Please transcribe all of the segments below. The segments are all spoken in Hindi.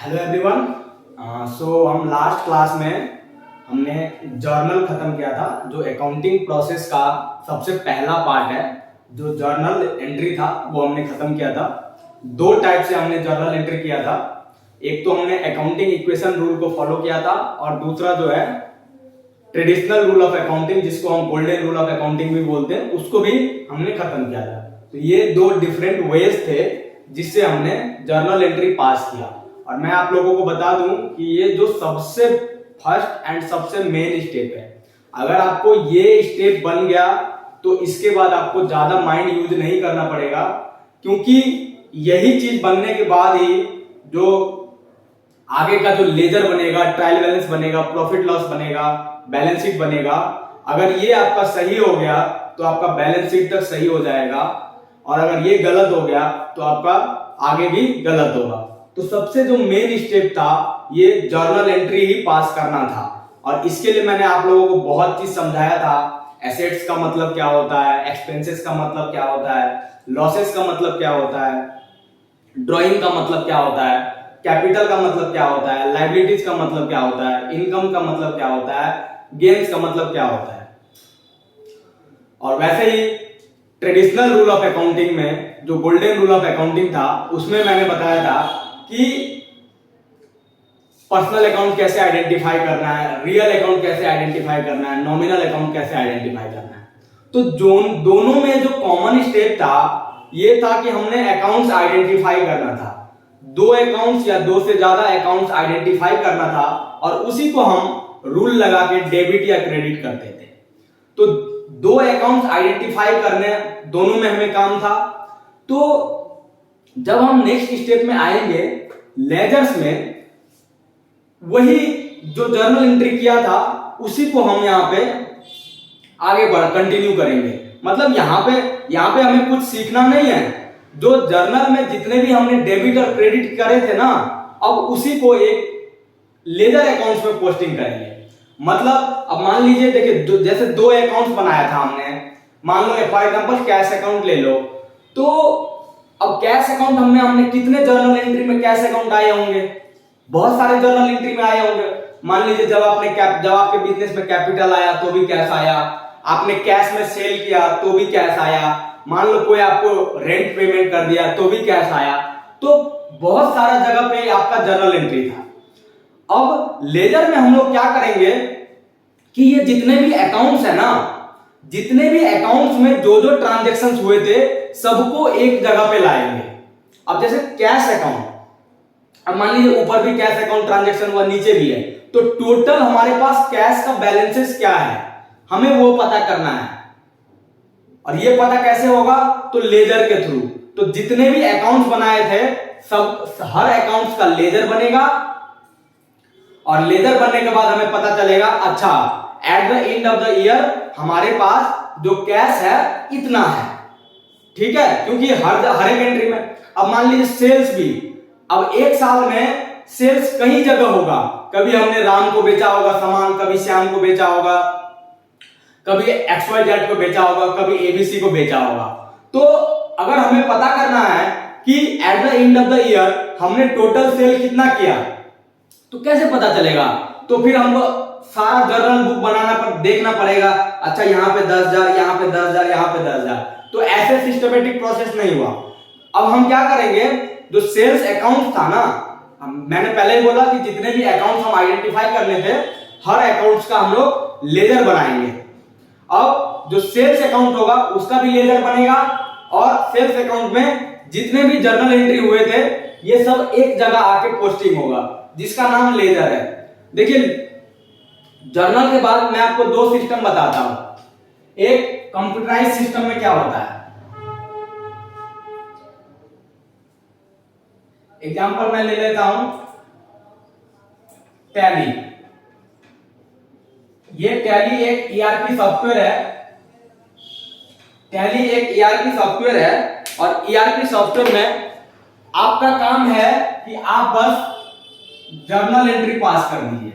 Hello everyone. हम लास्ट क्लास में हमने जर्नल खत्म किया था, जो अकाउंटिंग प्रोसेस का सबसे पहला पार्ट है। जो जर्नल एंट्री था वो हमने खत्म किया था। दो टाइप से हमने जर्नल एंट्री किया था। एक तो हमने अकाउंटिंग इक्वेशन रूल को फॉलो किया था, और दूसरा जो है ट्रेडिशनल रूल ऑफ अकाउंटिंग, जिसको हम गोल्डन रूल ऑफ अकाउंटिंग भी बोलते हैं, उसको भी हमने खत्म किया था। तो ये दो डिफरेंट वेज थे जिससे हमने जर्नल एंट्री पास किया। और मैं आप लोगों को बता दूं कि ये जो सबसे फर्स्ट एंड सबसे मेन स्टेप है। अगर आपको ये स्टेप बन गया तो इसके बाद आपको ज्यादा माइंड यूज नहीं करना पड़ेगा, क्योंकि यही चीज बनने के बाद ही जो आगे का जो लेजर बनेगा, ट्रायल बैलेंस बनेगा, प्रॉफिट लॉस बनेगा, बैलेंस शीट बनेगा, अगर ये आपका सही हो गया तो आपका बैलेंस शीट तक सही हो जाएगा, और अगर ये गलत हो गया तो आपका आगे भी गलत होगा। तो सबसे जो मेन स्टेप था ये जर्नल एंट्री ही पास करना था, और इसके लिए मैंने आप लोगों को बहुत चीज समझाया था। एसेट्स का मतलब क्या होता है, एक्सपेंसेस का मतलब क्या होता है, लॉसेस का मतलब क्या होता है, ड्राइंग का मतलब क्या होता है, कैपिटल का मतलब क्या होता है, लाइबिलिटीज का मतलब क्या होता है, इनकम का मतलब क्या होता है, गेन्स का मतलब क्या होता है। और वैसे ही ट्रेडिशनल रूल ऑफ अकाउंटिंग में जो गोल्डन रूल ऑफ अकाउंटिंग था उसमें मैंने बताया था कि पर्सनल अकाउंट कैसे आइडेंटिफाई करना है, रियल अकाउंट कैसे आइडेंटिफाई करना है, नॉमिनल अकाउंट कैसे आइडेंटिफाई करना है। तो दोनों में जो कॉमन स्टेप था ये था कि हमने अकाउंट्स आइडेंटिफाई करना था। दो अकाउंट्स या दो से ज्यादा अकाउंट्स आइडेंटिफाई करना था, और उसी को हम रूल लगा के डेबिट या क्रेडिट करते थे। तो दो अकाउंट्स आइडेंटिफाई करने दोनों में हमें काम था। तो जब हम नेक्स्ट स्टेप में आएंगे लेजर्स में, वही जो जर्नल एंट्री किया था उसी को हम यहाँ पे आगे बढ़ कंटिन्यू करेंगे। मतलब यहाँ पे हमें कुछ सीखना नहीं है। जो जर्नल में जितने भी हमने डेबिट और क्रेडिट करे थे ना, अब उसी को एक लेजर अकाउंट्स में पोस्टिंग करेंगे। मतलब अब मान लीजिए, देखिए जैसे दो अकाउंट्स बनाया था हमने, मान लो फॉर एग्जांपल कैश अकाउंट ले लो। तो अब कैश अकाउंट हमने कितने जर्नल एंट्री में कैश अकाउंट आए होंगे, बहुत सारे जर्नल एंट्री में आए होंगे। मान लीजिए जब आपके बिजनेस में कैपिटल आया तो भी कैश आया, आपने कैश में सेल किया तो भी कैश आया, मान लो कोई आपको रेंट पेमेंट कर दिया तो भी कैश आया। तो बहुत सारा जगह पे आपका जर्नल एंट्री था। अब लेजर में हम लोग क्या करेंगे कि ये जितने भी अकाउंट्स है ना, जितने भी अकाउंट्स में जो जो ट्रांजैक्शंस हुए थे सबको एक जगह पे लाएंगे। अब जैसे कैश अकाउंट, अब मान लीजिए ऊपर भी कैश अकाउंट ट्रांजैक्शन हुआ, नीचे भी है, तो टोटल हमारे पास कैश का बैलेंसेस क्या है हमें वो पता करना है। और ये पता कैसे होगा? तो लेजर के थ्रू। तो जितने भी अकाउंट्स बनाए थे सब, हर अकाउंट्स का लेजर बनेगा, और लेजर बनने के बाद हमें पता चलेगा अच्छा eight the end of the year हमारे पास जो कैश है इतना है। ठीक है, क्योंकि हर एक एंट्री में, अब मान लीजिए सेल्स भी, अब एक साल में सेल्स कई जगह होगा। कभी हमने राम को बेचा होगा सामान, कभी श्याम को बेचा होगा, कभी XYZ को बेचा होगा, कभी ABC को बेचा होगा। तो अगर हमें पता करना है कि eight the end of the year हमने टोटल सेल कितना किया, तो कैसे पता चलेगा? तो फिर हमको सारा जर्नल बुक बनाना पर देखना पड़ेगा। अच्छा यहाँ पे 10,000, यहाँ पे 10,000, यहाँ पे 10,000। तो ऐसे सिस्टमेटिक प्रोसेस नहीं हुआ। अब हम क्या करेंगे, जो सेल्स अकाउंट था ना, मैंने पहले ही बोला कि जितने भी अकाउंट्स हम आइडेंटिफाई करने थे हर अकाउंट्स का हम लोग लेजर बनाएंगे। अब जो सेल्स अकाउंट होगा उसका भी लेजर बनेगा, और सेल्स अकाउंट में जितने भी जर्नल एंट्री हुए थे ये सब एक जगह आके पोस्टिंग होगा, जिसका नाम लेजर है। देखिए जर्नल के बाद मैं आपको दो सिस्टम बताता हूं। एक कंप्यूटराइज सिस्टम में क्या होता है, एग्जांपल मैं ले लेता हूं टैली। ये टैली एक ERP सॉफ्टवेयर है। टैली एक ERP सॉफ्टवेयर है, और ERP सॉफ्टवेयर में आपका काम है कि आप बस जर्नल एंट्री पास कर दीजिए।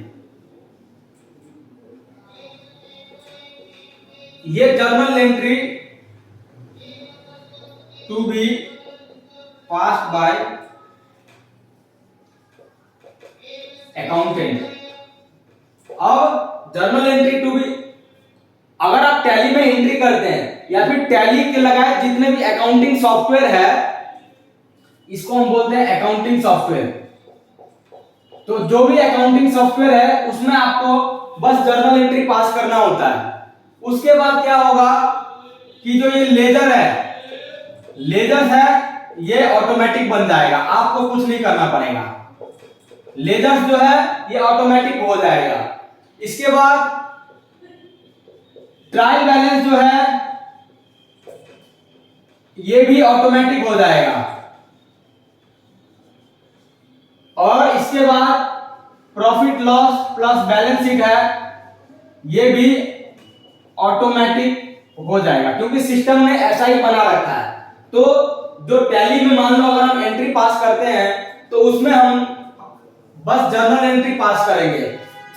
ये journal entry to be passed by accountant. अब जर्नल एंट्री टू बी, अगर आप टैली में एंट्री करते हैं या फिर टैली के लगाए जितने भी अकाउंटिंग सॉफ्टवेयर है, इसको हम बोलते हैं अकाउंटिंग सॉफ्टवेयर। तो जो भी अकाउंटिंग सॉफ्टवेयर है उसमें आपको बस जर्नल एंट्री पास करना होता है। उसके बाद क्या होगा कि जो ये लेजर है ये ऑटोमेटिक बन जाएगा, आपको कुछ नहीं करना पड़ेगा। लेजर जो है ये ऑटोमेटिक हो जाएगा। इसके बाद ट्रायल बैलेंस जो है ये भी ऑटोमेटिक हो जाएगा। और इसके बाद profit loss plus balance sheet है, ये भी ऑटोमेटिक हो जाएगा, क्योंकि सिस्टम ने ऐसा ही बना रखा है। तो जो टैली में मान लो अगर हम एंट्री पास करते हैं तो उसमें हम बस जर्नल एंट्री पास करेंगे,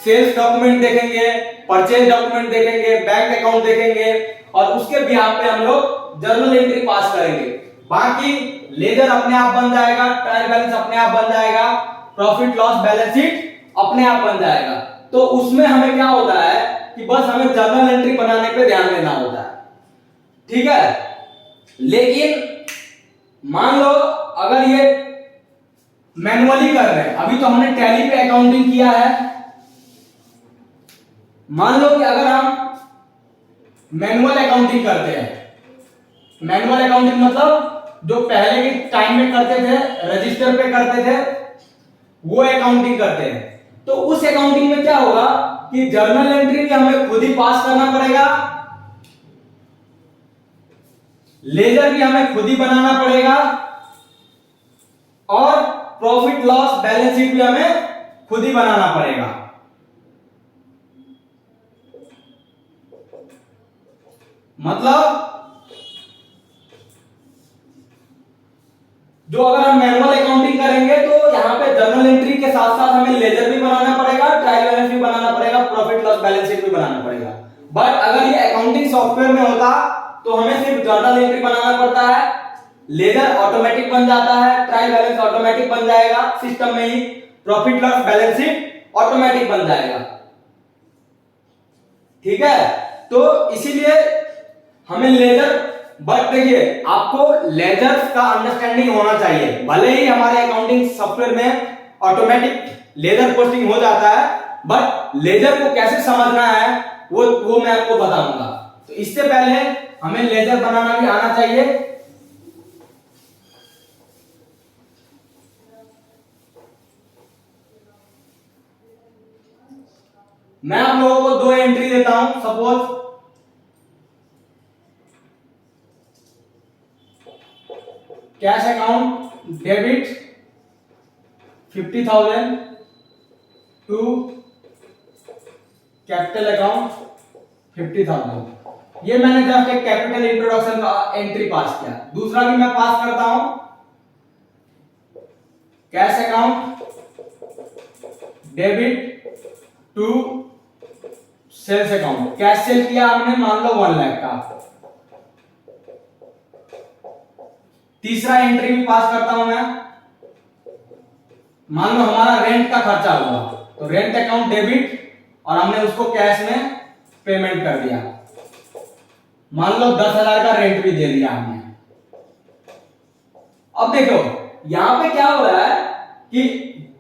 सेल्स डॉक्यूमेंट देखेंगे, परचेज डॉक्यूमेंट देखेंगे, बैंक अकाउंट देखेंगे और उसके बिहाफ पे हम लोग जर्नल एंट्री पास करेंगे। बाकी लेजर अपने आप बन जाएगा, ट्रायल बैलेंस अपने आप बन जाएगा, प्रॉफिट लॉस बैलेंस शीट अपने आप बन जाएगा। तो उसमें हमें क्या होता है कि बस हमें जर्नल एंट्री बनाने पे ध्यान देना होता है, ठीक है। लेकिन मान लो अगर ये मैनुअली कर रहे हैं, अभी तो हमने टैली पे अकाउंटिंग किया है, मान लो कि अगर हम मैनुअल अकाउंटिंग करते हैं, मैनुअल अकाउंटिंग मतलब जो पहले के टाइम में करते थे, रजिस्टर पे करते थे, वो अकाउंटिंग करते हैं। तो उस अकाउंटिंग में क्या होगा कि जर्नल एंट्री भी हमें खुद ही पास करना पड़ेगा, लेजर भी हमें खुद ही बनाना पड़ेगा और प्रॉफिट लॉस बैलेंस शीट भी हमें खुद ही बनाना पड़ेगा। मतलब जो अगर हम मैनुअल अकाउंटिंग करेंगे तो यहां पे जर्नल एंट्री के साथ साथ हमें लेजर भी बनाना पड़ेगा, ट्रायल बैलेंस भी बनाना पड़ेगा, प्रॉफिट लॉस बैलेंस शीट भी बनाना पड़ेगा। बट अगर ये अकाउंटिंग सॉफ्टवेयर में होता तो हमें सिर्फ जर्नल एंट्री बनाना पड़ता है, लेजर ऑटोमेटिक बन जाता है, ट्रायल बैलेंस ऑटोमेटिक बन जाएगा सिस्टम में ही, profit loss balance sheet automatic बन जाएगा, ठीक है। तो इसीलिए हमें लेजर, बट देखिए आपको लेजर का अंडरस्टैंडिंग होना चाहिए। भले ही हमारे अकाउंटिंग सॉफ्टवेयर में ऑटोमेटिक लेजर पोस्टिंग हो जाता है, बट लेजर को कैसे समझना है वो मैं आपको बताऊंगा। तो इससे पहले हमें लेजर बनाना भी आना चाहिए। मैं आप लोगों को दो एंट्री देता हूं, suppose cash account debit 50,000 to capital account 50,000। ये मैंने जस्ट एक कैपिटल इंट्रोडक्शन का एंट्री पास किया। दूसरा भी मैं पास करता हूं, cash account debit to sales account. Cash sale किया हमने मान लो 1 लाख का। तीसरा एंट्री भी पास करता हूं मैं, मान लो हमारा रेंट का खर्चा हुआ तो रेंट अकाउंट डेबिट और हमने उसको कैश में पेमेंट कर दिया, मान लो 10,000 का रेंट भी दे दिया हमने। अब देखो यहां पे क्या हो रहा है कि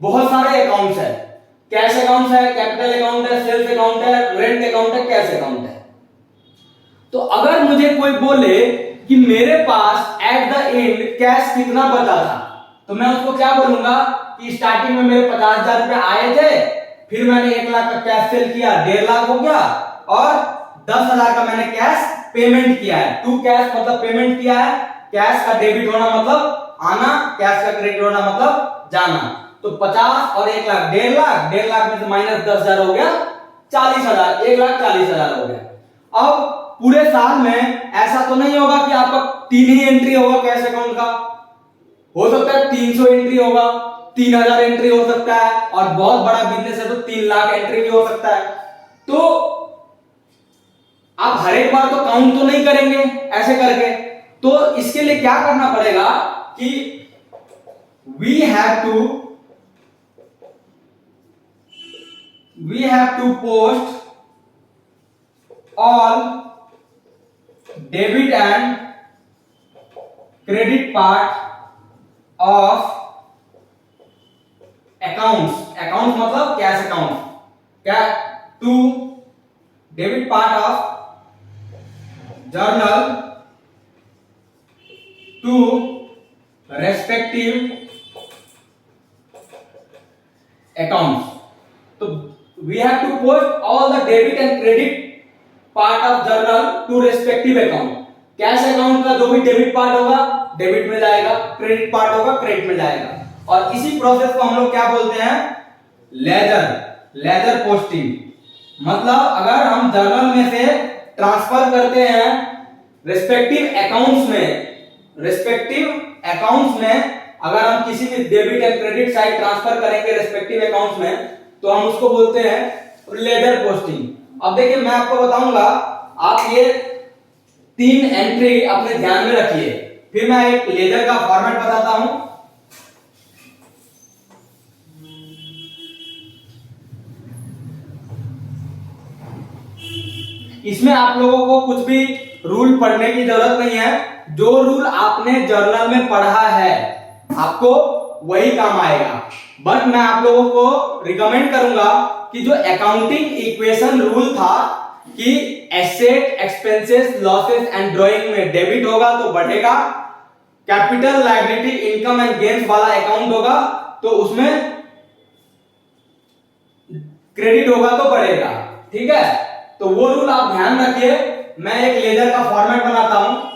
बहुत सारे अकाउंट्स है, कैश अकाउंट है, कैपिटल अकाउंट है, सेल्स अकाउंट है, रेंट अकाउंट है, कैश अकाउंट है। तो अगर मुझे कोई बोले कि मेरे पास एट द एंड कैश कितना बचा था, तो मैं उसको क्या बोलूंगा कि स्टार्टिंग में मेरे 50,000 रुपए आए थे, फिर मैंने 1 लाख का कैश सेल किया, 1.5 लाख हो गया और 10,000 का मैंने कैश पेमेंट किया है। टू कैश मतलब पेमेंट किया है, कैश का डेबिट होना मतलब आना, कैश का क्रेडिट होना मतलब जाना। तो 50 और 1 लाख 1.5 लाख, 1.5 लाख में से माइनस 10,000 हो गया 40,000, 1,40,000 हो गया। अब पूरे साल में ऐसा तो नहीं होगा कि आपका 3 ही एंट्री होगा कैश अकाउंट का, हो सकता है 300 एंट्री होगा, 3,000 एंट्री हो सकता है, और बहुत बड़ा बिजनेस है तो 3 लाख एंट्री भी हो सकता है। तो आप हर एक बार तो काउंट तो नहीं करेंगे ऐसे करके, तो इसके लिए क्या करना पड़ेगा कि we have to we have to post all debit and credit part of accounts मतलब कैश अकाउंट, क्या to debit part of journal to respective accounts. तो we have to post all the debit and credit part of journal to respective account. Cash account का जो भी डेबिट पार्ट होगा डेबिट में जाएगा, क्रेडिट पार्ट होगा क्रेडिट में जाएगा। और इसी प्रोसेस को हम लोग क्या बोलते हैं, लेजर पोस्टिंग। मतलब अगर हम जर्नल में से ट्रांसफर करते हैं रेस्पेक्टिव अकाउंट्स में अगर हम किसी भी debit and credit side transfer करेंगे रेस्पेक्टिव अकाउंट्स में, तो हम उसको बोलते हैं लेजर पोस्टिंग। अब देखिए मैं आपको बताऊंगा, आप ये 3 एंट्री अपने ध्यान में रखिए, फिर मैं एक लेजर का फॉर्मेट बताता हूं। इसमें आप लोगों को कुछ भी रूल पढ़ने की जरूरत नहीं है। जो रूल आपने जर्नल में पढ़ा है आपको वही काम आएगा। बट मैं आप लोगों को रिकमेंड करूंगा कि जो अकाउंटिंग इक्वेशन रूल था कि asset, expenses, losses and drawing में डेबिट होगा तो बढ़ेगा, capital, liability, income and gains वाला अकाउंट होगा तो उसमें क्रेडिट होगा तो बढ़ेगा। ठीक है, तो वो रूल आप ध्यान रखिए। मैं एक लेजर का फॉर्मेट बनाता हूं।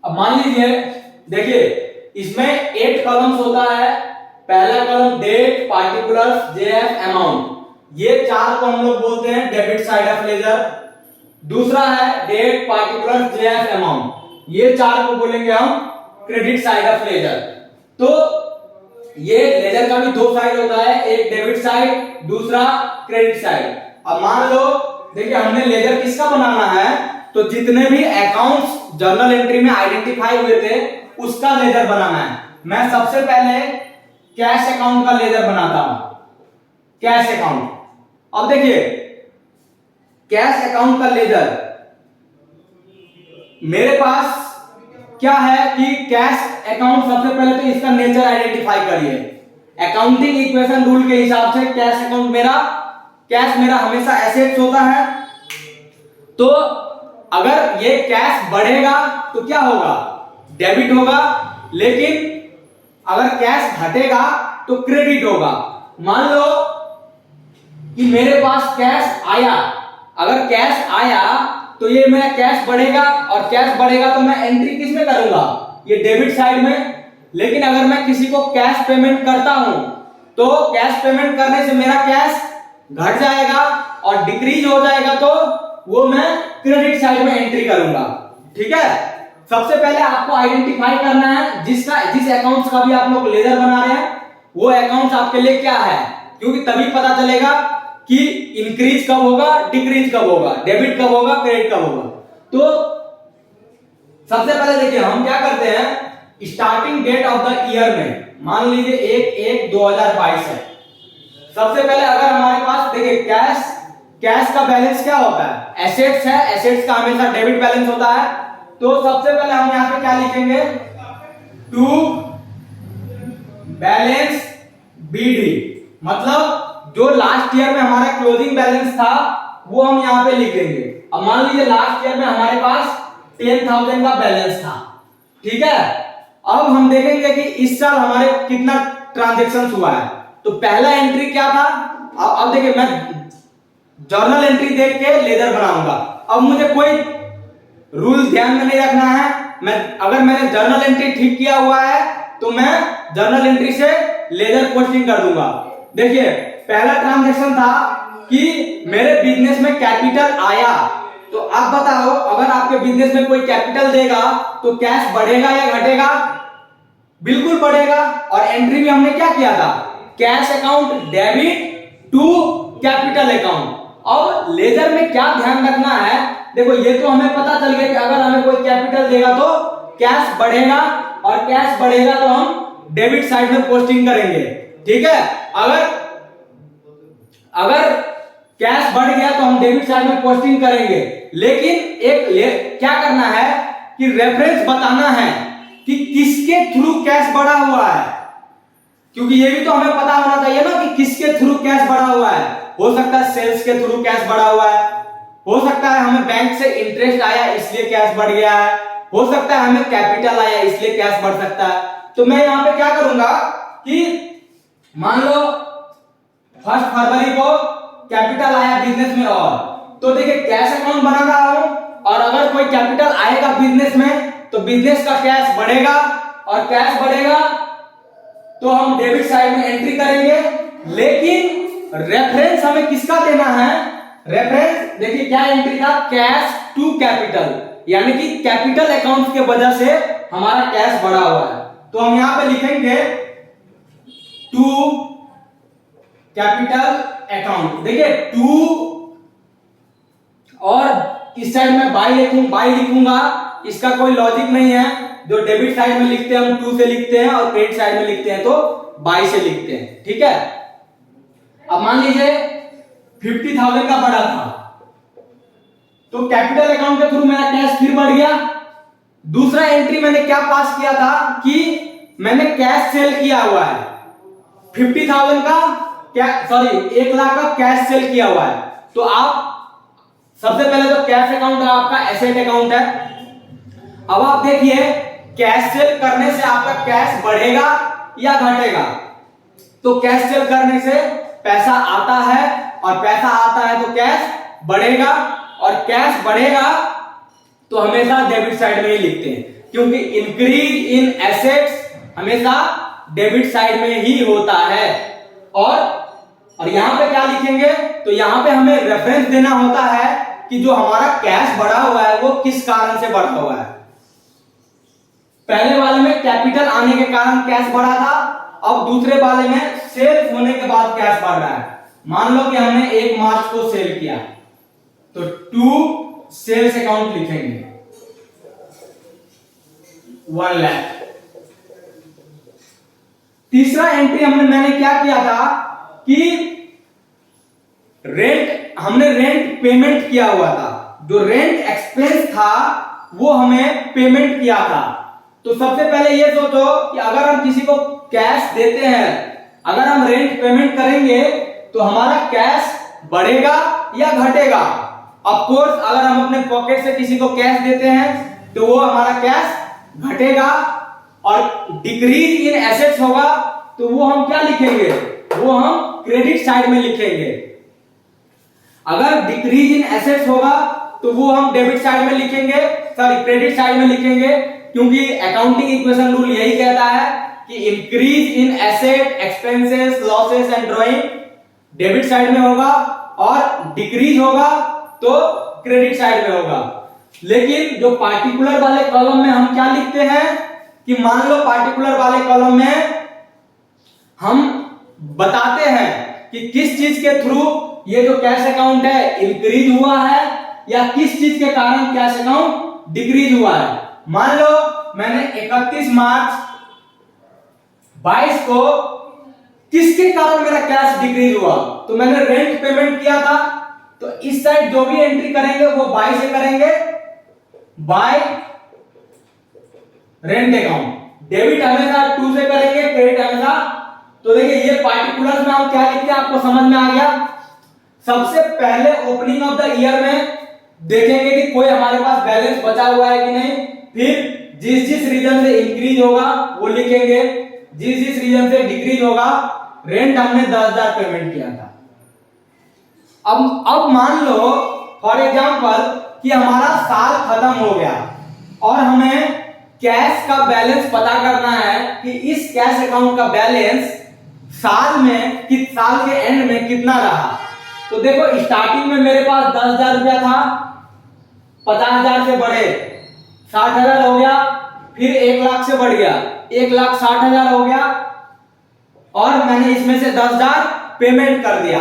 अब मान लीजिए, देखिए इसमें 8 कॉलम्स होता है। पहला column date, particulars, JF, amount. ये 4 को हम लोग बोलते हैं डेबिट साइड ऑफ लेजर। दूसरा है डेट, पार्टिकुलर्स, जेएफ, अमाउंट। ये 4 को बोलेंगे हम क्रेडिट साइड ऑफ लेजर। तो ये लेजर का भी 2 साइड होता है, एक डेबिट साइड, दूसरा क्रेडिट साइड। अब मान लो, देखिए हमने लेजर किसका बनाना है, तो जितने भी अकाउंट्स जर्नल एंट्री में आइडेंटिफाई हुए थे उसका लेजर बनाना है। मैं सबसे पहले कैश अकाउंट का लेजर बनाता हूं, कैश अकाउंट। अब देखिए कैश अकाउंट का लेजर मेरे पास क्या है कि कैश अकाउंट, सबसे पहले तो इसका नेचर आइडेंटिफाई करिए। अकाउंटिंग इक्वेशन रूल के हिसाब से कैश अकाउंट कैश मेरा हमेशा एसेट्स होता है। तो अगर ये कैश बढ़ेगा तो क्या होगा, डेबिट होगा। लेकिन अगर कैश घटेगा तो क्रेडिट होगा। मान लो कि मेरे पास कैश आया, अगर कैश आया तो ये मेरा कैश बढ़ेगा, और कैश बढ़ेगा तो मैं एंट्री किस में करूंगा, ये डेबिट साइड में। लेकिन अगर मैं किसी को कैश पेमेंट करता हूं तो कैश पेमेंट करने से मेरा कैश घट जाएगा और डिक्रीज हो जाएगा, तो वो मैं क्रेडिट साइड में एंट्री करूंगा। ठीक है, सबसे पहले आपको आइडेंटिफाई करना है जिस अकाउंट्स का भी आप लोग लेजर बना रहे हैं वो अकाउंट्स आपके लिए क्या है, क्योंकि तभी पता चलेगा कि इंक्रीज कब होगा, डिक्रीज कब होगा, डेबिट कब होगा, क्रेडिट कब होगा। तो सबसे पहले देखिए हम क्या करते हैं, starting date of the year में मान लीजिए 1/1/2022 है। सबसे पहले अगर हमारे पास देखिए कैश का बैलेंस क्या होता है, एसेट्स है, एसेट्स का हमेशा डेबिट बैलेंस होता है। तो सबसे पहले हम यहां पे क्या लिखेंगे, टू बैलेंस बीडी, मतलब जो लास्ट ईयर में हमारा क्लोजिंग बैलेंस था वो हम यहां पे लिख देंगे। अब मान लीजिए लास्ट ईयर में हमारे पास 10,000 का बैलेंस था। ठीक है, अब हम देखेंगे कि इस साल हमारे कितना ट्रांजैक्शन हुआ है। तो पहला एंट्री क्या था, अब देखिए मैं जर्नल एंट्री देख के लेजर बनाऊंगा। अब मुझे कोई रूल ध्यान में नहीं रखना है। अगर मैंने जर्नल एंट्री ठीक किया हुआ है तो मैं जर्नल एंट्री से लेजर पोस्टिंग कर दूंगा। देखिए पहला ट्रांजैक्शन था कि मेरे बिजनेस में कैपिटल आया, तो आप बताओ अगर आपके बिजनेस में कोई कैपिटल देगा तो कैश बढ़ेगा या घटेगा? बिल्कुल बढ़ेगा। और एंट्री में हमने क्या किया था, cash account debit to capital account. अब लेजर में क्या ध्यान रखना है, देखो ये तो हमें पता चल गया कि अगर हमें कोई कैपिटल देगा तो कैश बढ़ेगा, और कैश बढ़ेगा तो हम डेबिट साइड में पोस्टिंग करेंगे, ठीक है। अगर कैश बढ़ गया तो हम डेबिट साइड में पोस्टिंग करेंगे, लेकिन क्या करना है कि रेफरेंस बताना है कि किसके थ्रू कैश बढ़ा हुआ है, क्योंकि ये भी तो हमें पता होना चाहिए ना कि किसके थ्रू कैश बढ़ा हुआ है। हो सकता है सेल्स के थ्रू कैश बढ़ा हुआ है, हो सकता है हमें बैंक से इंटरेस्ट आया इसलिए कैश बढ़ गया है, हो सकता है हमें कैपिटल आया इसलिए कैश बढ़ सकता है। तो मैं यहां पे क्या करूंगा कि मान लो 1 फरवरी को कैपिटल आया बिजनेस में, और तो देखिए कैश अकाउंट बना रहा हूं, और अगर कोई कैपिटल आएगा बिजनेस में तो बिजनेस का कैश बढ़ेगा, और कैश बढ़ेगा तो हम डेबिट साइड में एंट्री करेंगे। लेकिन रेफरेंस हमें किसका देना है, रेफरेंस देखिए क्या एंट्री था, कैश टू कैपिटल, यानी कि कैपिटल अकाउंट के वजह से हमारा कैश बढ़ा हुआ है। तो हम यहां पे लिखेंगे टू कैपिटल अकाउंट। देखिए टू, और इस साइड में बाई लिखूंगा, इसका कोई लॉजिक नहीं है। जो डेबिट साइड में लिखते हैं हम टू से लिखते हैं, और क्रेडिट साइड में लिखते हैं तो बाई से लिखते हैं, ठीक है। अब मान लीजिए 50,000 का बढ़ा था, तो कैपिटल अकाउंट के थ्रू मेरा कैश फिर बढ़ गया। दूसरा एंट्री मैंने क्या पास किया था कि मैंने कैश सेल किया हुआ है, 50,000 का 1 लाख का कैश सेल किया हुआ है। तो आप सबसे पहले तो कैश अकाउंट आपका एसेट अकाउंट है। अब आप देखिए कैश सेल करने से आपका कैश बढ़ेगा या घटेगा। तो कैश सेल करने से पैसा आता है, और पैसा आता है तो कैश बढ़ेगा, और कैश बढ़ेगा तो हमेशा डेबिट साइड में ही लिखते हैं, क्योंकि इंक्रीज इन एसेट्स हमेशा डेबिट साइड में ही होता है। और यहां पे क्या लिखेंगे, तो यहां पे हमें रेफरेंस देना होता है कि जो हमारा कैश बढ़ा हुआ है वो किस कारण से बढ़ा हुआ है। पहले वाले में कैपिटल आने के कारण कैश बढ़ा था, अब दूसरे वाले में सेल्स होने के बाद कैश बढ़ रहा है। मान लो कि हमने 1 मार्च को सेल किया, तो टू सेल्स अकाउंट लिखेंगे 1 लाख। तीसरा एंट्री मैंने क्या किया था कि हमने रेंट पेमेंट किया हुआ था, जो रेंट एक्सपेंस था वो हमें पेमेंट किया था। तो सबसे पहले ये सोचो कि अगर हम किसी को कैश देते हैं, अगर हम रेंट पेमेंट करेंगे तो हमारा कैश बढ़ेगा या घटेगा। ऑफ कोर्स अगर हम अपने पॉकेट से किसी को कैश देते हैं तो वो हमारा कैश घटेगा, और डिक्रीज इन एसेट्स होगा तो वो हम क्या लिखेंगे, वो हम क्रेडिट साइड में लिखेंगे। अगर डिक्रीज इन एसेट्स होगा तो वो हम डेबिट साइड में लिखेंगे, सॉरी क्रेडिट साइड में लिखेंगे, क्योंकि अकाउंटिंग इक्वेशन रूल यही कहता है कि increase in asset, expenses, losses and drawing debit side में होगा, और डिक्रीज होगा तो क्रेडिट साइड में होगा। लेकिन जो पार्टिकुलर वाले कॉलम में हम क्या लिखते हैं कि मान लो पार्टिकुलर वाले कॉलम में हम बताते हैं कि किस चीज के थ्रू ये जो कैश अकाउंट है इंक्रीज हुआ है, या किस चीज के कारण कैश अकाउंट डिक्रीज हुआ है। मान लो मैंने 31 मार्च 22 को किसके कारण मेरा कैश डिक्रीज हुआ, तो मैंने रेंट पेमेंट किया था, तो इस साइड जो भी एंट्री करेंगे वो बाय से करेंगे, बाय रेंट अकाउंट। डेबिट हमेशा टू से करेंगे, क्रेडिट हमेशा। तो देखिए ये पार्टिकुलर्स में हम क्या लिखते हैं, आपको समझ में आ गया। सबसे पहले ओपनिंग ऑफ द ईयर में देखेंगे कि कोई हमारे पास बैलेंस बचा हुआ है कि नहीं, फिर जिस जिस रीजन से इंक्रीज होगा वो लिखेंगे, जिस जिस रीजन से डिक्रीज होगा। रेंट हमने 10,000 पेमेंट किया था। अब मान लो फॉर एग्जांपल कि हमारा साल खत्म हो गया और हमें कैश का बैलेंस पता करना है कि इस कैश अकाउंट का बैलेंस साल में साल के एंड में कितना रहा। तो देखो स्टार्टिंग में मेरे पास 10,000 रुपया था, 50,000 से बढ़े 60,000 हो गया, फिर 1,00,000 से बढ़ गया 1,60,000 हो गया और मैंने इसमें से 10,000 पेमेंट कर दिया।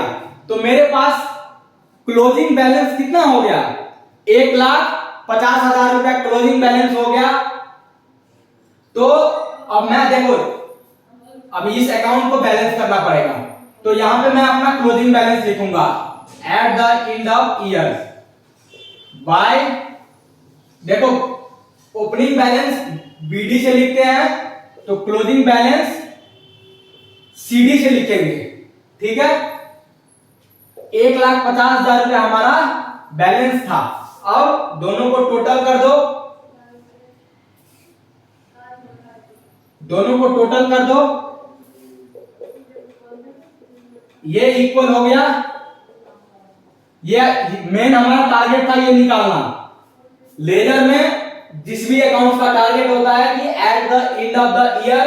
तो मेरे पास क्लोजिंग बैलेंस कितना हो गया, 1,50,000 रुपया क्लोजिंग बैलेंस हो गया। तो अब मैं देखो अब इस अकाउंट को बैलेंस करना पड़ेगा, तो यहां पे मैं अपना क्लोजिंग बैलेंस लिखूंगा at the end of year by, देखो ओपनिंग बैलेंस बीडी से लिखते हैं तो क्लोजिंग बैलेंस सीडी से लिखेंगे, ठीक है। 1,50,000 रुपया हमारा बैलेंस था। अब दोनों को टोटल कर दो, दोनों को टोटल कर दो, ये इक्वल हो गया, ये मेन हमारा टारगेट था ये निकालना। लेजर में जिस भी अकाउंट का टारगेट होता है कि eight the end of the year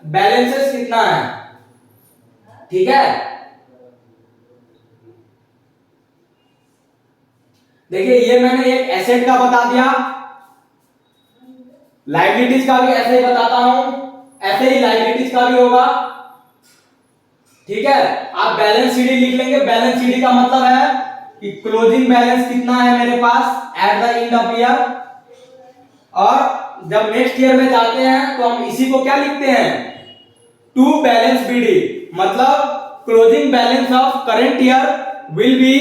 balances कितना है, ठीक है। देखिए ये मैंने एक एसेट का बता दिया, लायबिलिटीज का भी ऐसे ही बताता हूं, ऐसे ही लायबिलिटीज का भी होगा, ठीक है। आप बैलेंस शीट लिख लेंगे, बैलेंस शीट का मतलब है कि क्लोजिंग बैलेंस कितना है मेरे पास at the end of year, और जब नेक्स्ट ईयर में जाते हैं तो हम इसी को क्या लिखते हैं, टू बैलेंस बीडी, मतलब closing balance of current year will be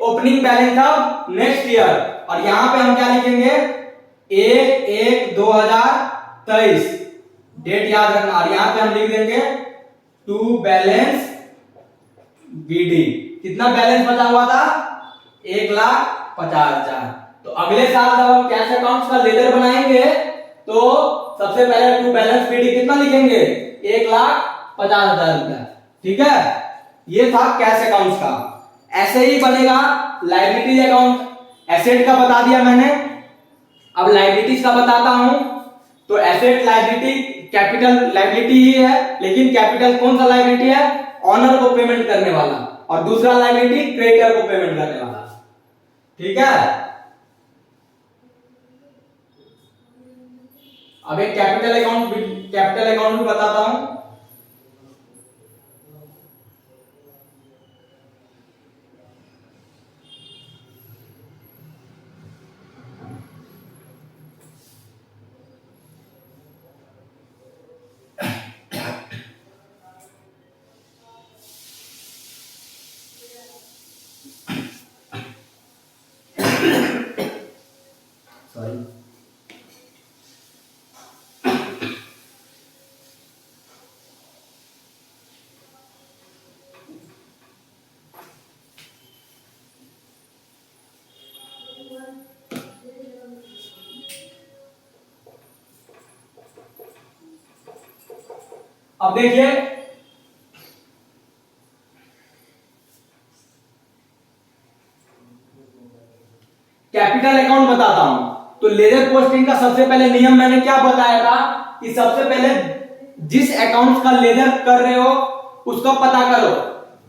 opening balance of next year. और यहां पे हम क्या लिखेंगे 1/1/2023 डेट याद रखना, और यहां पे हम लिख देंगे टू बैलेंस बीडी। कितना बैलेंस बचा हुआ था, 1,50,000। तो अगले साल जब हम कैश अकाउंट्स का लेजर बनाएंगे तो सबसे पहले टू बैलेंस बीडी कितना लिखेंगे, 1,50,000 रुपया, ठीक है। ये था कैश अकाउंट्स का। ऐसे ही बनेगा लायबिलिटी अकाउंट, एसेट का बता दिया मैंने, अब लायबिलिटीज का बताता हूं। तो एसेट लायबिलिटी कैपिटल लायबिलिटी ही है, लेकिन कैपिटल कौन सा लायबिलिटी है, ऑनर को पेमेंट करने वाला, और दूसरा लायबिलिटी क्रेडिटर को पेमेंट करने वाला, ठीक है। अब एक कैपिटल अकाउंट भी बताता हूं। सॉरी, अब देखिए कैपिटल अकाउंट बताता हूं। तो लेजर पोस्टिंग का सबसे पहले नियम मैंने क्या बताया था कि सबसे पहले जिस अकाउंट का लेजर कर रहे हो उसका पता करो,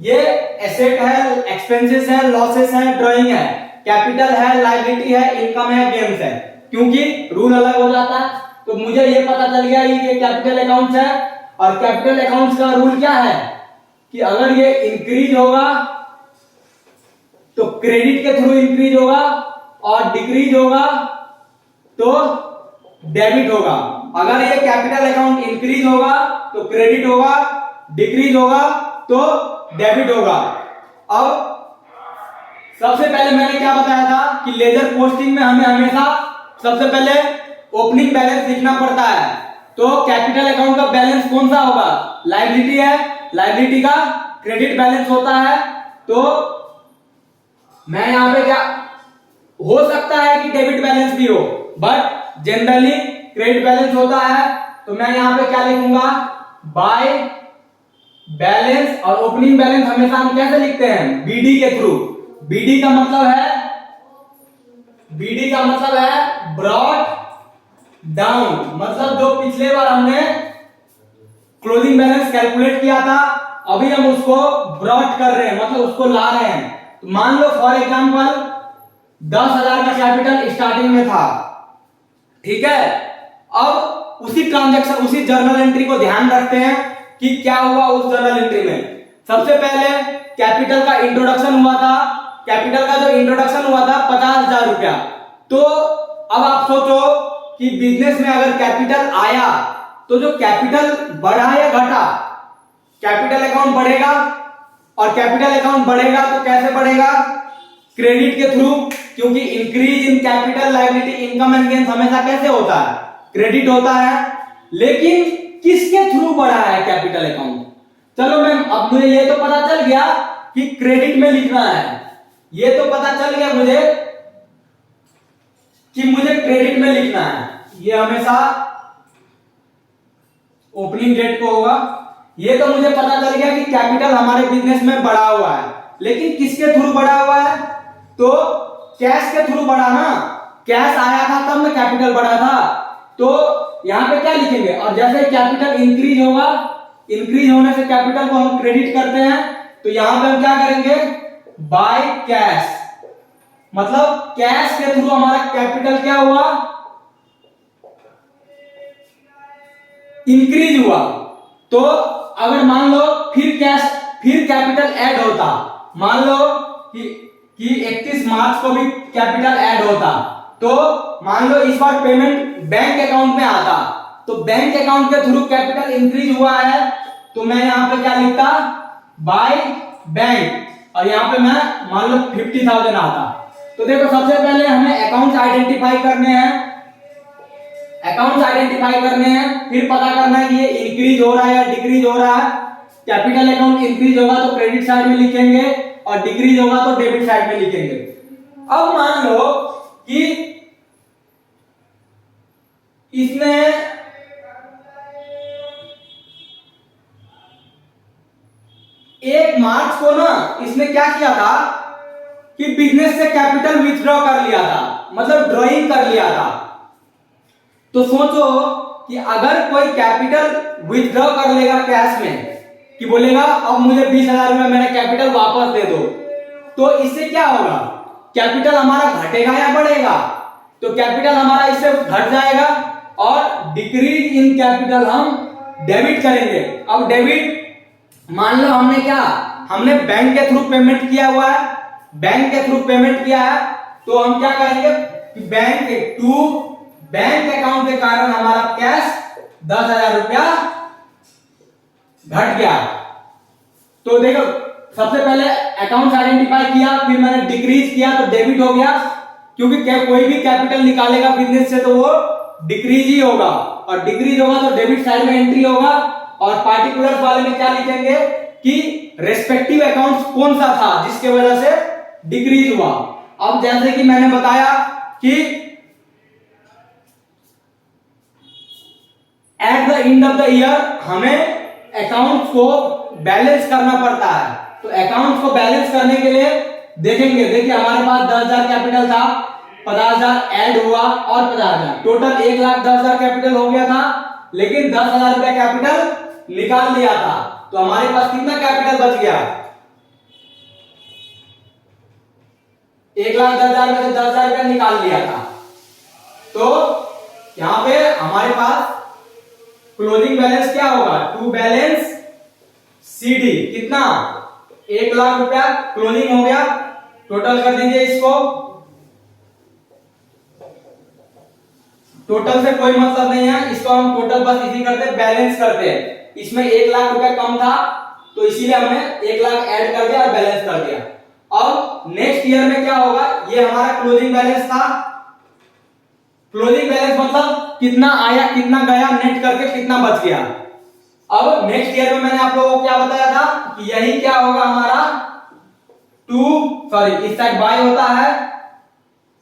ये एसेट है, एक्सपेंसेस है, लॉसेस है, ड्राइंग है, कैपिटल है, लायबिलिटी है, इनकम है, गेम्स है, क्योंकि रूल अलग हो जाता है। तो मुझे ये पता चल गया ये कैपिटल अकाउंट्स है, और कैपिटल अकाउंट्स का रूल क्या है कि अगर ये इंक्रीज होगा तो क्रेडिट के थ्रू इंक्रीज होगा, और डिक्रीज होगा तो डेबिट होगा। अगर ये कैपिटल अकाउंट इंक्रीज होगा तो क्रेडिट होगा, डिक्रीज होगा तो डेबिट होगा। अब सबसे पहले मैंने क्या बताया था कि लेजर पोस्टिंग में हमें हमेशा सबसे पहले ओपनिंग बैलेंस लिखना पड़ता है। तो कैपिटल अकाउंट का बैलेंस कौन सा होगा, लायबिलिटी है, लायबिलिटी का क्रेडिट बैलेंस होता है। तो मैं यहां पे क्या हो सकता है कि डेबिट बैलेंस भी हो, बट जनरली क्रेडिट बैलेंस होता है। तो मैं यहां पे क्या लिखूंगा, बाय बैलेंस, और ओपनिंग बैलेंस हमेशा हम कैसे लिखते हैं, बीडी के थ्रू। बीडी का मतलब है बीडी का मतलब है ब्रॉट डाउन, मतलब जो पिछले बार हमने क्लोजिंग बैलेंस कैलकुलेट किया था, अभी हम उसको ब्रॉट कर रहे हैं, मतलब उसको ला रहे हैं। तो मान लो फॉर एग्जांपल 10,000 का कैपिटल स्टार्टिंग में था, ठीक है। अब उसी ट्रांजैक्शन, उसी जर्नल एंट्री को ध्यान रखते हैं कि क्या हुआ उस जर्नल एंट्री में। सबसे पहले कैपिटल का इंट्रोडक्शन हुआ था, कैपिटल का जो इंट्रोडक्शन हुआ था 50,000 रुपया। तो अब आप सोचो कि बिजनेस में अगर कैपिटल आया तो जो कैपिटल बढ़ा या घटा, कैपिटल अकाउंट बढ़ेगा, और कैपिटल अकाउंट बढ़ेगा तो कैसे बढ़ेगा, क्रेडिट के थ्रू, क्योंकि increase in capital liability income and gains हमेशा कैसे होता है, क्रेडिट होता है। लेकिन किसके थ्रू बढ़ा है कैपिटल अकाउंट, चलो मैम अब मुझे ये तो पता चल गया कि क्रेडिट में लिखना है, ये तो पता चल गया मुझे कि मुझे क्रेडिट में लिखना है, ये हमेशा ओपनिंग डेट को होगा। ये तो मुझे पता चल गया कि कैपिटल हमारे बिजनेस में बढ़ा हुआ है, लेकिन किसके थ्रू बढ़ा हुआ है, तो कैश के थ्रू बढ़ा ना, कैश आया था तब में कैपिटल बढ़ा था। तो यहां पे क्या लिखेंगे, और जैसे कैपिटल इंक्रीज होगा, इंक्रीज होने से कैपिटल को हम क्रेडिट करते हैं, तो यहां पे हम क्या करेंगे, बाय कैश, मतलब कैश के थ्रू हमारा कैपिटल क्या हुआ, इंक्रीज हुआ। तो अगर मान लो फिर कैपिटल ऐड होता, मान लो कि 31 मार्च को भी कैपिटल ऐड होता, तो मान लो इस बार पेमेंट बैंक अकाउंट में आता, तो बैंक अकाउंट के थ्रू कैपिटल इंक्रीज हुआ है, तो मैं यहां पे क्या लिखता, बाय बैंक, और यहां पे मैं मान लो 50,000 आता। तो देखो सबसे पहले हमें अकाउंट्स आइडेंटिफाई करने हैं, अकाउंट्स आइडेंटिफाई करने हैं, फिर पता करना है कि ये इंक्रीज हो रहा है या डिक्रीज हो रहा है। कैपिटल अकाउंट इंक्रीज होगा तो क्रेडिट साइड में लिखेंगे, और डिक्रीज होगा तो डेबिट साइड में लिखेंगे। अब मान लो कि इसने एक मार्च को ना इसने क्या किया था कि बिजनेस से कैपिटल विथड्रॉ कर लिया था, मतलब ड्रॉइंग कर लिया था। तो सोचो कि अगर कोई कैपिटल विथड्रॉ कर लेगा कैश में, कि बोलेगा अब मुझे 20,000 रुपया मेरा कैपिटल वापस दे दो, तो इससे क्या होगा, कैपिटल हमारा घटेगा या बढ़ेगा, तो कैपिटल हमारा इससे घट जाएगा, और डिक्रीज इन कैपिटल हम डेबिट करेंगे। अब डेबिट मान लो हमने बैंक के थ्रू पेमेंट किया हुआ है, बैंक के थ्रू पेमेंट किया है, तो हम क्या करेंगे कि बैंक अकाउंट के कारण हमारा कैश 10,000 रुपया घट गया। तो देखो सबसे पहले अकाउंट आइडेंटिफाई किया, फिर मैंने डिक्रीज किया तो डेबिट हो गया, क्योंकि कोई भी कैपिटल निकालेगा बिजनेस से तो वो डिक्रीज ही होगा, और डिक्रीज होगा तो डेबिट साइड में एंट्री होगा। और पार्टिकुलर वाले में क्या लिखेंगे कि रेस्पेक्टिव अकाउंट कौन सा था जिसके वजह से डिक्रीज हुआ। अब जैसे कि मैंने बताया कि eight the end of the year हमें अकाउंट्स को बैलेंस करना पड़ता है, तो अकाउंट्स को बैलेंस करने के लिए देखेंगे, देखिए हमारे पास 10,000 कैपिटल था, 50,000 ऐड हुआ और 50,000, टोटल 1,10,000 कैपिटल हो गया था, लेकिन 10,000 रुपया कैपिटल निकाल लिया था, तो हमारे पास कितना कैपिटल बच गया, 1,10,000 में से 10,000 रुपया निकाल लिया था। तो यहां पे हमारे पास क्लोजिंग बैलेंस क्या होगा, टू बैलेंस सीडी, कितना 1,00,000 रुपया क्लोजिंग हो गया। टोटल कर दीजिए इसको, टोटल से कोई मतलब नहीं है, इसको हम टोटल बस इसी करते बैलेंस करते हैं। इसमें 1,00,000 रुपया कम था तो इसीलिए हमने 1,00,000 ऐड कर दिया और बैलेंस कर दिया। अब नेक्स्ट ईयर में क्या होगा, ये हमारा क्लोजिंग बैलेंस था, क्लोजिंग बैलेंस मतलब कितना आया कितना गया नेट करके कितना बच गया। अब नेक्स्ट ईयर में मैंने आप लोगों को क्या बताया था कि यही क्या होगा हमारा इस साइड बाय होता है,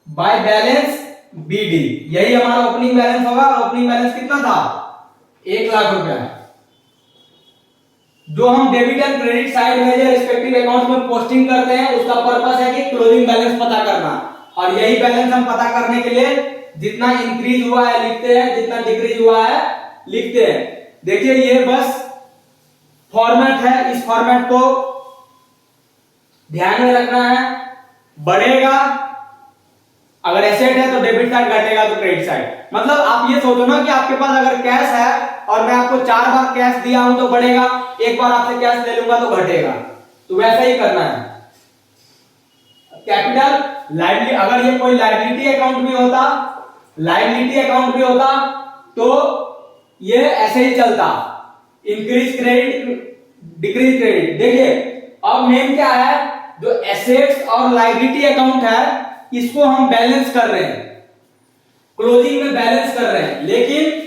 बाय बैलेंस बीडी, यही हमारा ओपनिंग बैलेंस होगा। और ओपनिंग बैलेंस कितना था, 1,00,000 रुपया, जो हम डेबिट एंड क्रेडिट साइड में जो रिस्पेक्टिव अकाउंट में पोस्टिंग करते हैं उसका पर्पस है कि क्लोजिंग बैलेंस पता करना। और यही बैलेंस हम पता करने के लिए जितना इंक्रीज हुआ है लिखते हैं, जितना डिक्रीज हुआ है लिखते हैं। देखिए ये बस फॉर्मेट है, इस फॉर्मेट को ध्यान में रखना है। बढ़ेगा, अगर एसेट है तो डेबिट साइड, घटेगा तो क्रेडिट साइड। मतलब आप ये सोचो ना कि आपके पास अगर कैश है और मैं आपको 4 बार कैश दिया हूं तो बढ़ेगा, एक बार आपसे कैश ले लूंगा तो घटेगा, तो वैसा ही करना है। कैपिटल लायबिलिटी, अगर ये कोई लायबिलिटी अकाउंट भी होता, लायबिलिटी अकाउंट भी होता तो ये ऐसे ही चलता, इंक्रीज क्रेडिट डिक्रीज क्रेडिट। देखिए अब मेन क्या है, जो एसेट्स और लायबिलिटी अकाउंट है इसको हम बैलेंस कर रहे हैं, क्लोजिंग में बैलेंस कर रहे हैं। लेकिन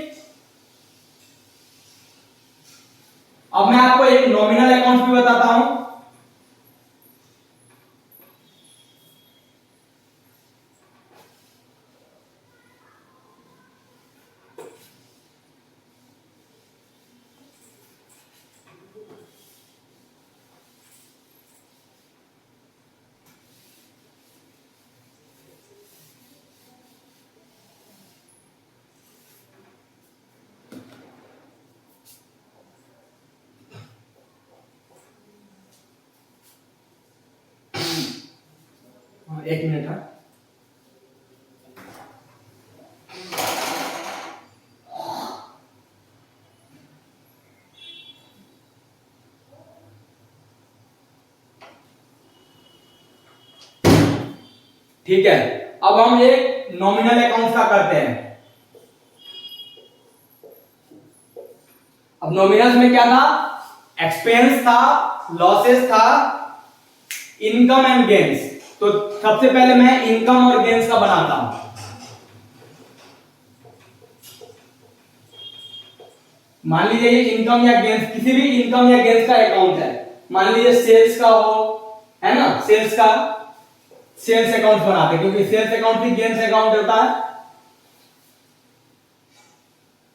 अब मैं आपको एक नॉमिनल अकाउंट भी बताता हूं। एक मिनट है। ठीक है, अब हम एक नॉमिनल अकाउंट का करते हैं। अब नॉमिनल में क्या था, एक्सपेंस था, लॉसेस था, इनकम एंड गेन्स। तो सबसे पहले मैं इनकम और गेन्स का बनाता हूं। मान लीजिए ये इनकम या गेन्स, किसी भी इनकम या गेन्स का अकाउंट है। मान लीजिए सेल्स का हो, है ना, सेल्स का सेल्स अकाउंट बनाते हैं क्योंकि सेल्स अकाउंट भी गेन्स अकाउंट होता है।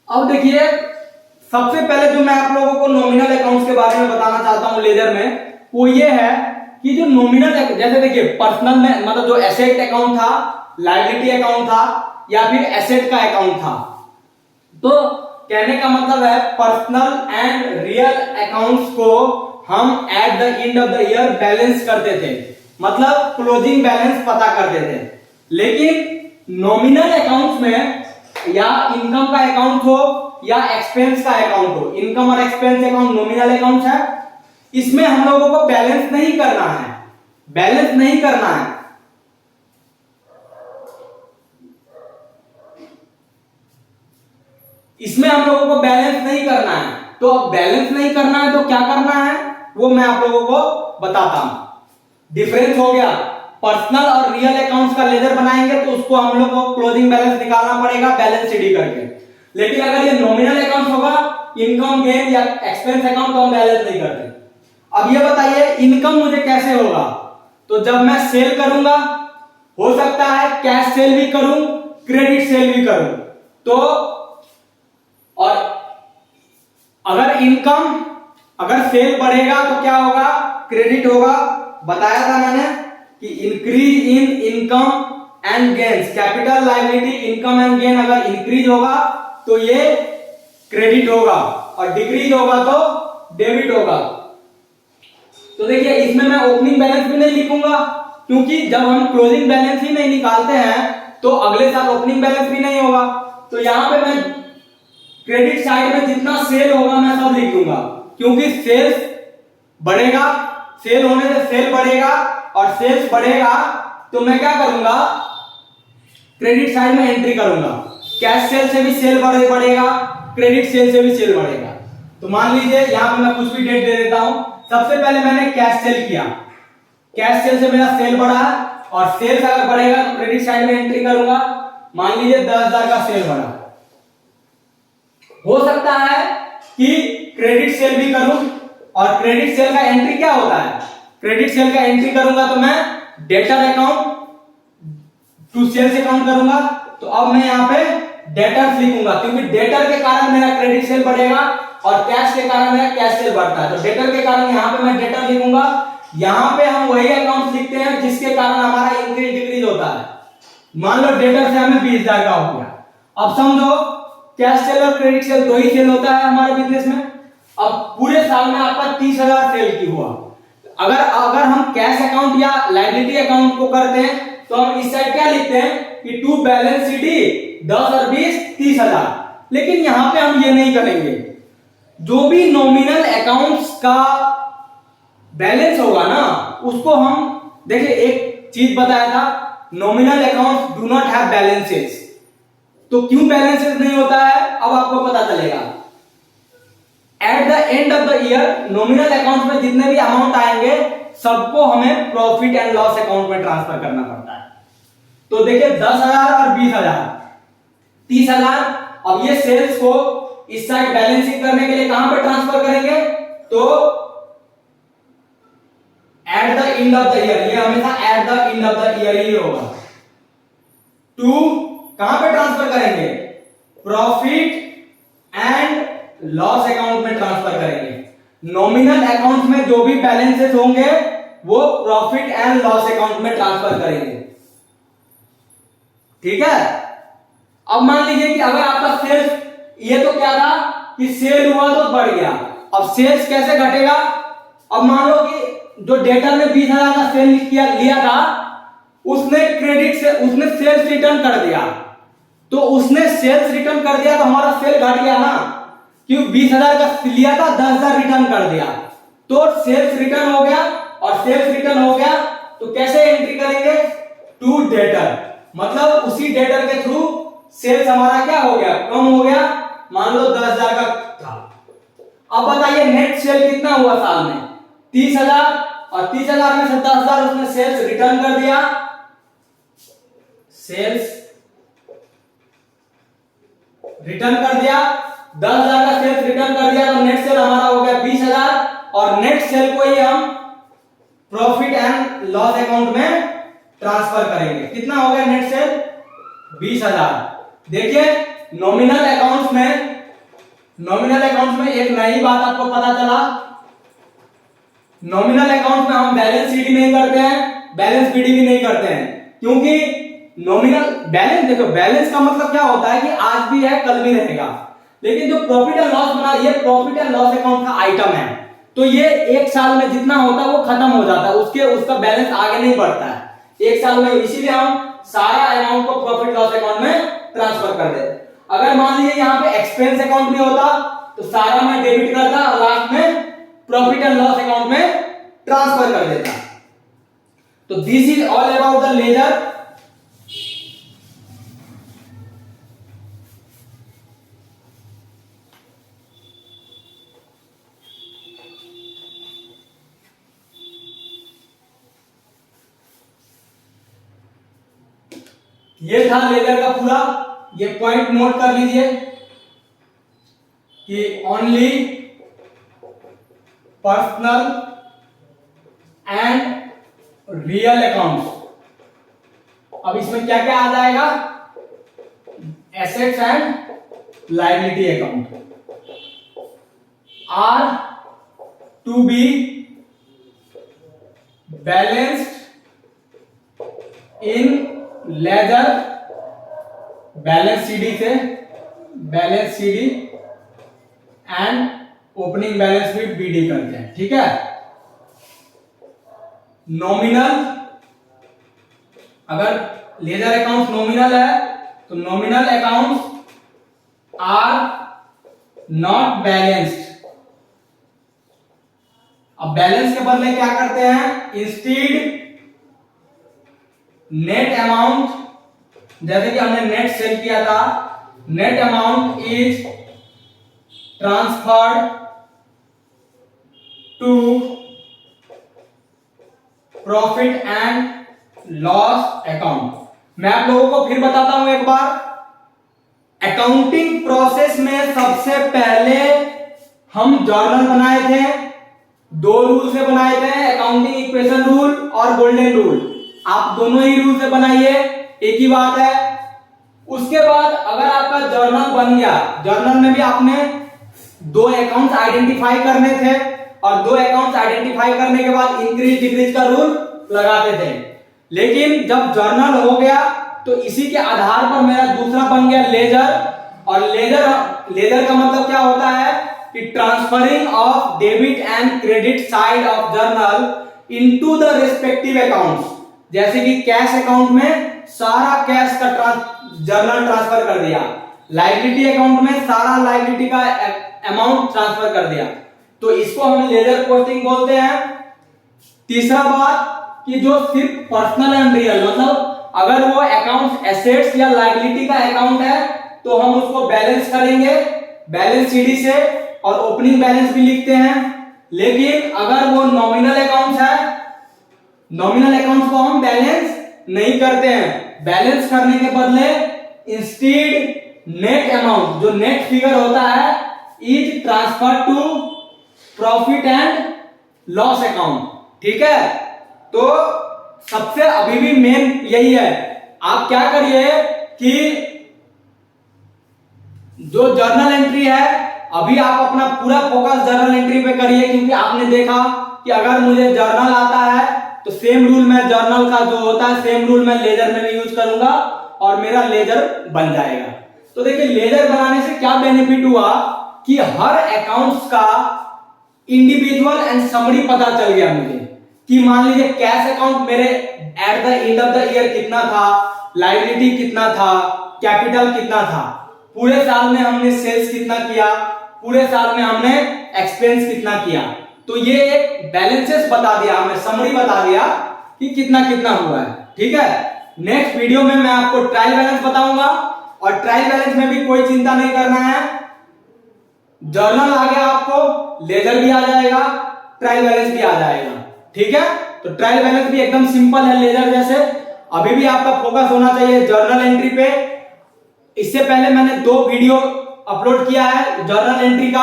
अब देखिए सबसे पहले जो मैं आप लोगों को नॉमिनल अकाउंट्स के बारे में बताना चाहता हूं लेजर में, वो ये है कि जो नॉमिनल, जैसे देखिए पर्सनल में मतलब जो एसेट अकाउंट था, लायबिलिटी अकाउंट था या फिर एसेट का अकाउंट था, तो कहने का मतलब है पर्सनल एंड रियल अकाउंट्स को हम eight the end of the year balance करते थे, मतलब क्लोजिंग बैलेंस पता करते थे। लेकिन नॉमिनल अकाउंट्स में या इनकम का अकाउंट हो या एक्सपेंस का अकाउंट हो, इनकम और एक्सपेंस अकाउंट नॉमिनल अकाउंट है, इसमें हम लोगों को बैलेंस नहीं करना है, बैलेंस नहीं करना है। इसमें हम लोगों को बैलेंस नहीं करना है। तो अब बैलेंस नहीं करना है तो क्या करना है वो मैं आप लोगों को बताता हूं। डिफरेंस हो गया, पर्सनल और रियल अकाउंट्स का लेजर बनाएंगे तो उसको हम लोग को क्लोजिंग बैलेंस निकालना पड़ेगा बैलेंस शीट करके। लेकिन अगर ये नॉमिनल अकाउंट होगा, इनकम गेन या एक्सपेंस अकाउंट, तो हम बैलेंस नहीं करते। अब ये बताइए इनकम मुझे कैसे होगा, तो जब मैं सेल करूंगा, हो सकता है कैश सेल भी करूं, क्रेडिट सेल भी करूं, तो और अगर इनकम, अगर सेल बढ़ेगा तो क्या होगा, क्रेडिट होगा। बताया था मैंने कि increase in income and gains, capital liability income and gain अगर इंक्रीज होगा तो ये क्रेडिट होगा और डिक्रीज होगा तो डेबिट होगा। तो देखिए इसमें मैं ओपनिंग बैलेंस भी नहीं लिखूंगा क्योंकि जब हम क्लोजिंग बैलेंस ही नहीं निकालते हैं तो अगले साल ओपनिंग बैलेंस भी नहीं होगा। तो यहां पे मैं क्रेडिट साइड में जितना सेल होगा मैं सब लिख दूंगा क्योंकि सेल्स बढ़ेगा, सेल होने से सेल बढ़ेगा और सेल्स बढ़ेगा तो मैं क्या करूंगा, क्रेडिट साइड में एंट्री करूंगा। कैश सेल से भी सेल बढ़ेगा, क्रेडिट सेल से भी सेल बढ़ेगा। तो मान लीजिए यहां पे मैं कुछ भी डेट दे देता हूं। सबसे पहले मैंने कैश सेल किया, कैश सेल से मेरा सेल बढ़ा और सेल्स अगर बढ़ेगा तो क्रेडिट साइड में एंट्री करूंगा। मान लीजिए 10,000 का सेल बढ़ा, हो सकता है कि क्रेडिट सेल भी करूं और क्रेडिट सेल का एंट्री क्या होता है, क्रेडिट सेल का एंट्री करूंगा तो मैं debtor account to sales account करूंगा। तो अब मैं यहां पे डेटर्स लिखूंगा क्योंकि डेटर के कारण मेरा क्रेडिट सेल बढ़ेगा और कैश के कारण मेरा कैश सेल बढ़ता है। तो डेटर के कारण यहां पे मैं डेटर लिखूंगा। यहां पे हम वही अकाउंट लिखते हैं जिसके कारण हमारा इंक्रीज डिक्रीज होता है। मान लो डेटर से हमें 20,000 का हो गया। अब समझो कैश सेल और क्रेडिट सेल दो ही सेल होता है हमारे बिजनेस में। अब पूरे साल में आपका 30,000 सेल की हुआ। अगर अगर हम कैश अकाउंट या लायबिलिटी अकाउंट को करते हैं तो हम इस साइड क्या लिखते हैं कि टू बैलेंस सीडी 10 और 20 30,000। लेकिन यहां पे हम ये नहीं करेंगे। जो भी नॉमिनल अकाउंट्स का बैलेंस होगा ना उसको हम देखिए, एक चीज बताया था, nominal accounts do not have balances. तो क्यों बैलेंसेस नहीं होता है अब आपको पता चलेगा। Eight the end of the year nominal account में जितने भी अमाउंट आएंगे सबको हमें प्रॉफिट एंड लॉस अकाउंट में ट्रांसफर करना पड़ता है। तो देखिए 10,000 और 20,000 30,000। अब ये सेल्स को इस साइड बैलेंसिंग करने के लिए कहां पे ट्रांसफर करेंगे, तो at the end of the year, ये हमेशा at the end of the year ही होगा। टू कहां पे ट्रांसफर करेंगे, प्रॉफिट एंड लॉस अकाउंट में ट्रांसफर करेंगे। नॉमिनल अकाउंट में जो भी बैलेंसेस होंगे वो प्रॉफिट एंड लॉस अकाउंट में ट्रांसफर करेंगे। ठीक है। अब मान लीजिए कि अगर आपका सेल्स, ये तो क्या था कि सेल हुआ तो बढ़ गया। अब सेल्स कैसे घटेगा, अब मान लो कि जो डेटर ने 20,000 का सेल लिया था उसने क्रेडिट से उसने सेल्स रिटर्न कर दिया। तो उसने सेल्स रिटर्न कर दिया तो हमारा सेल घट गया ना, क्यों 20,000 का लिया था 10,000 रिटर्न कर दिया तो सेल्स रिटर्न हो गया। और सेल्स रिटर्न हो गया तो कैसे एंट्री करेंगे, टू डेटर, मतलब उसी डेटर के थ्रू सेल्स हमारा क्या हो गया, कम हो गया। मान लो 10,000 का था। अब बताइए नेट सेल कितना हुआ साल में, 30,000, और 30,000 में से 10,000 उसने सेल्स रिटर्न कर दिया। सेल्स रिटर्न कर दिया, 10,000 का सेल्स रिटर्न कर दिया तो नेट सेल हमारा हो गया 20,000। और नेट सेल को ही हम प्रॉफिट एंड लॉस अकाउंट में ट्रांसफर करेंगे। कितना हो गया नेट सेल, 20,000। देखिए नॉमिनल अकाउंट्स में एक नई बात आपको पता चला। नॉमिनल अकाउंट में हम बैलेंस सीडी नहीं करते हैं, बैलेंस बीडी भी नहीं करते हैं, क्योंकि नॉमिनल बैलेंस, देखो बैलेंस का मतलब क्या होता है कि आज भी है कल भी रहेगा। लेकिन जो प्रॉफिट एंड लॉस बना, ये प्रॉफिट एंड लॉस अकाउंट का आइटम है, तो ये एक साल में जितना होता है वो खत्म हो जाता है, उसका बैलेंस आगे नहीं बढ़ता है एक साल में। इसीलिए हम सारा अमाउंट को प्रॉफिट लॉस अकाउंट में ट्रांसफर कर देते। अगर मान लीजिए यहाँ पे एक्सपेंस अकाउंट भी होता तो सारा मैं डेबिट करता और लास्ट में प्रॉफिट एंड लॉस अकाउंट में ट्रांसफर कर देता। तो this is all about the ledger. ये था लेजर का पूरा, ये पॉइंट नोट कर लीजिए कि only personal and real accounts. अब इसमें क्या क्या आ जाएगा, assets and liability account are to be balanced in ledger, balance CD से balance CD and opening balance sheet BD करते हैं। ठीक है। नॉमिनल, अगर लेजर अकाउंट नॉमिनल है तो nominal accounts are not balanced. अब बैलेंस के बदले क्या करते हैं, इंस्टीड नेट अमाउंट, जैसे कि हमने नेट सेल किया था, net amount is transferred to profit and loss account. मैं आप लोगों को फिर बताता हूं एक बार। अकाउंटिंग प्रोसेस में सबसे पहले हम जर्नल बनाए थे, दो रूल से बनाए थे, अकाउंटिंग इक्वेशन रूल और गोल्डन रूल। आप दोनों ही रूल से बनाइए, एक ही बात है। उसके बाद अगर आपका जर्नल बन गया, जर्नल में भी आपने दो अकाउंट्स आइडेंटिफाई करने थे और दो अकाउंट्स आइडेंटिफाई करने के बाद इंक्रीज डिक्रीज का रूल लगाते थे। लेकिन जब जर्नल हो गया तो इसी के आधार पर मेरा दूसरा बन गया लेजर। और लेजर का मतलब क्या होता है कि transferring of debit and credit side of journal into the respective accounts. जैसे कि कैश अकाउंट में सारा कैश का जर्नल ट्रांसफर कर दिया, लायबिलिटी अकाउंट में सारा लायबिलिटी का अमाउंट ट्रांसफर कर दिया, तो इसको हम लेजर पोस्टिंग बोलते हैं। तीसरा बात कि जो सिर्फ पर्सनल एंड रियल, मतलब अगर वो अकाउंट एसेट्स या लायबिलिटी का अकाउंट है तो हम उसको बैलेंस करेंगे बैलेंस शीट से और ओपनिंग बैलेंस भी लिखते हैं। लेकिन अगर वो नॉमिनल अकाउंट है, नॉमिनल अकाउंट को हम बैलेंस नहीं करते हैं। बैलेंस करने के बदले इंस्टेड नेट अमाउंट, जो नेट फिगर होता है, is transfer to profit and loss account. ठीक है, तो सबसे अभी भी मेन यही है, आप क्या करिए कि जो जर्नल एंट्री है अभी आप अपना पूरा फोकस जर्नल एंट्री पे करिए, क्योंकि आपने देखा कि अगर मुझे जर्नल आता है तो सेम रूल मैं जर्नल का जो होता है सेम रूल मैं लेजर में भी यूज करूंगा और मेरा लेजर बन जाएगा। तो देखिए लेजर बनाने से क्या बेनिफिट हुआ कि हर अकाउंट्स का इंडिविजुअल एंड समरी पता चल गया मुझे कि मान लीजिए कैश अकाउंट मेरे eight the end of the year कितना था, लायबिलिटी कितना था, कैपिटल कितना था, पूरे साल में हमने सेल्स कितना किया, पूरे साल में हमने एक्सपेंस कितना किया। तो ये एक बैलेंसेस बता दिया, हमें समरी बता दिया कि कितना कितना हुआ है। ठीक है, नेक्स्ट वीडियो में मैं आपको ट्रायल बैलेंस बताऊंगा और ट्रायल बैलेंस में भी कोई चिंता नहीं करना है, जर्नल आ गया आपको, लेजर भी आ जाएगा, ट्रायल बैलेंस भी आ जाएगा। ठीक है, तो ट्रायल बैलेंस भी एकदम सिंपल है लेजर जैसे। अभी भी आपका फोकस होना चाहिए जर्नल एंट्री पे। इससे पहले मैंने 2 वीडियो अपलोड किया है जर्नल एंट्री का,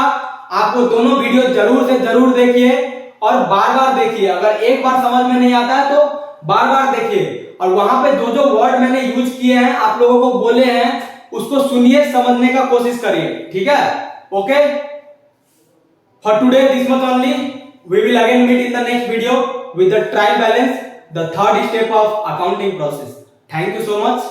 आपको दोनों वीडियो जरूर से जरूर देखिए और बार बार देखिए। अगर एक बार समझ में नहीं आता है तो बार बार देखिए, और वहां पे जो जो वर्ड मैंने यूज किए हैं, आप लोगों को बोले हैं, उसको सुनिए, समझने का कोशिश करिए। ठीक है, okay, for today this much only, we will again meet in the next video with the trial balance, the third step of accounting process. Thank you so much.